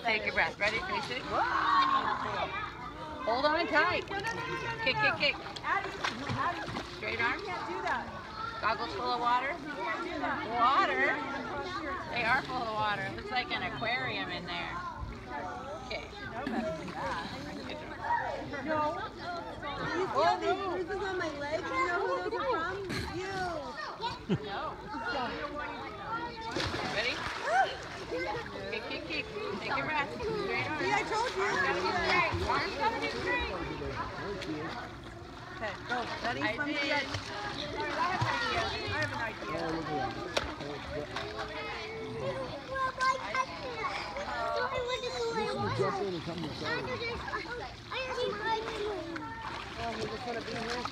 Take your breath. Ready? Face it. Hold on tight. Kick, kick, kick. Straight arm. Goggles full of water. Water? They are full of water. It looks like an aquarium in there. Okay. No. You see all these bruises on my legs? You know who those are from? You. No. Ready? Kick, kick, kick. Take your breath. Straight arm. See, I told you. Arms gotta be straight. Arms gotta be straight. Okay, go. Ready? I From the did. edge. I have an idea. Jump in and come inside. Oh, we just want to be here.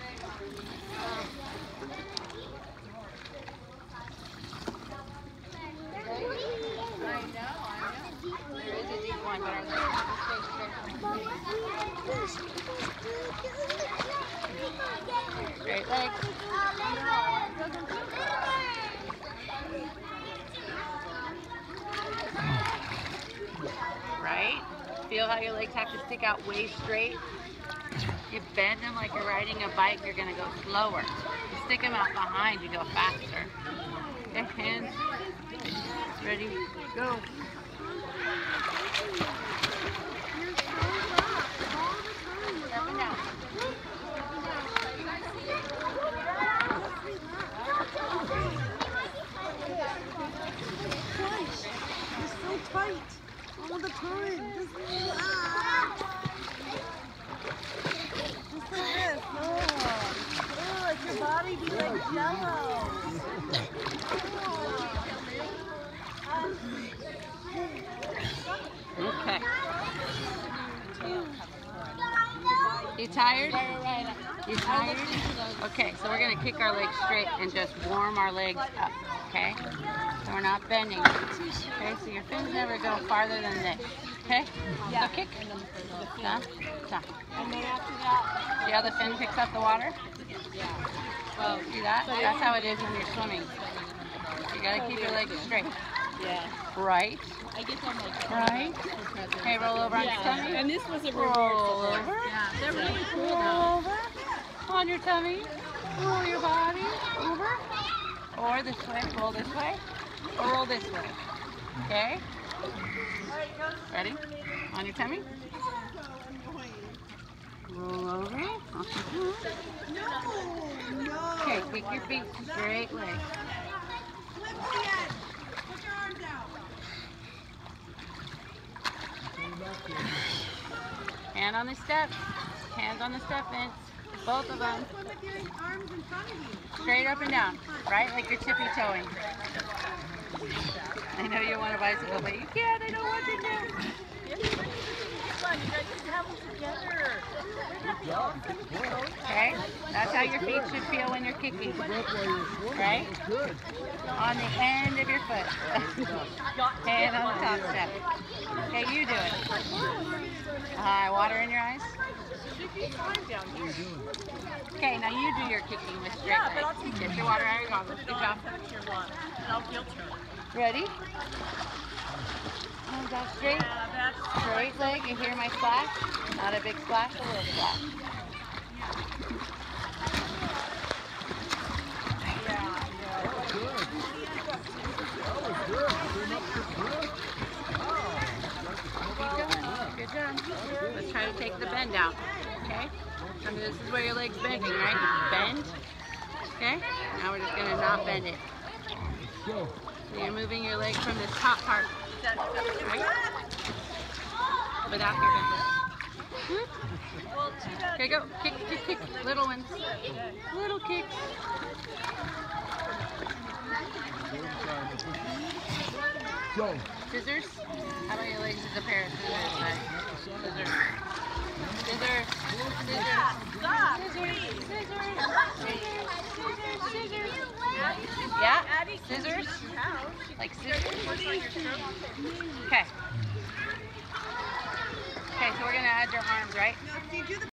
I know. There is a deep one, but our legs have to stay straight. Straight legs. Right? Feel how your legs have to stick out way straight? You bend them like you're riding a bike, you're going to go slower. You stick them out behind, you go faster. Okay, hands. Ready? Go. Up and down. You're so tight all the time. Just like this. Oh, like your body be like jello. Okay. You tired? You tired? Okay, so we're going to kick our legs straight and just warm our legs up, okay? So we're not bending. Okay, so your fins never go farther than this, okay? So kick. Stop. Stop. And then after that, See how the fin picks up the water? Well, see that? That's how it is when you're swimming. You got to keep your legs straight. yeah. Right. I get them like Right. Okay, roll over on your tummy. And this was a Roll reward. over. Yeah, they're really cool Roll though. over. On your tummy. Roll your body over. Or this way. Roll this way. Or roll this way. Okay? Ready? On your tummy. Roll over. No, no. Okay, kick your feet straight legs. Flip the edge. Put your arms out. Hand on the steps. Hands on the step vents. Both of them. Swim with your arms in front of you. Straight up and down. Right? Like you're tippy toeing. I know you want a bicycle, but you can't. I don't want to do. Come on, you guys should have them together. Okay? That's how your feet should feel when you're kicking. Right? Good. On the end of your foot. Hand on the top step. Okay, you do it. Water in your eyes? Okay, now you do your kicking with straight legs. Get your water out of your goggles. Good job. Ready? Arms out straight. Straight leg. You hear my splash? Not a big splash, a little splash. Good job. Let's try to take the bend out. Okay? And this is where your leg's bending, right? Bend. Okay? Now we're just going to not bend it. So you're moving your leg from this top part. Right? Without your bend. Okay, go. Kick, kick, kick. Little ones. Little kicks. Go. Scissors? How about your legs as a pair of scissors? Scissors. Scissors. Scissors. Stop. Scissors. Scissors. Yeah? Scissors? Like scissors? Okay. Okay, so we're going to add your arms, right? Now, see, do the